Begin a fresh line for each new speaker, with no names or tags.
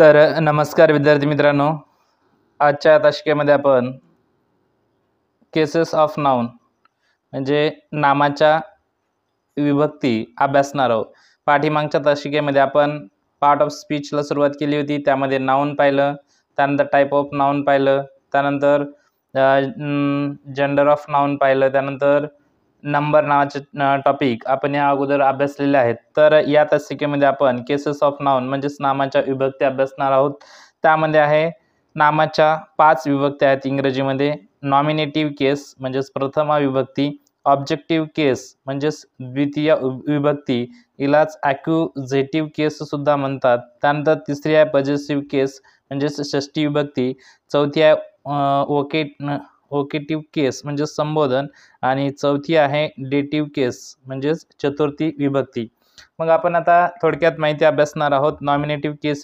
तर नमस्कार विद्यार्थी मित्रांनो, आजच्या तासिकेमध्ये आपण केसेस ऑफ नाउन म्हणजे नामाच्या विभक्ती अभ्यासणार आहोत। पाठीमागच्या तासिकेमध्ये आपण पार्ट ऑफ स्पीचला सुरुवात केली होती, त्यामध्ये नाउन पाहिलं, त्यानंतर टाइप ऑफ नाउन पाहिलं, त्यानंतर जेंडर ऑफ नाउन पाहिलं, त्यानंतर नंबर नावाचे टॉपिक आपण या अगोदर अभ्यासलेले आहेत। तर या तासिकेमध्ये आपण केसेस ऑफ नाउन म्हणजेच नामाच्या विभक्ती अभ्यासणार आहोत। त्यामध्ये आहे नामाच्या 5 विभक्ती आहेत इंग्रजीमध्ये। नॉमिनेटिव्ह केस म्हणजेच प्रथमा विभक्ती, ऑब्जेक्टिव्ह केस म्हणजेच द्वितीय विभक्ती, हिलाच ॲक्युझेटिव्ह केस सुद्धा म्हणतात। त्यानंतर तिसरी आहे पॉझेसिव्ह केस म्हणजेच षष्ठी विभक्ती, चौथी आहे वोकेटिव्ह केस म्हणजे संबोधन, आणि चौथी आहे डेटिव्ह केस म्हणजेच चतुर्थी विभक्ती। मग आपण आता थोडक्यात माहिती अभ्यासणार आहोत। नॉमिनेटिव्ह केस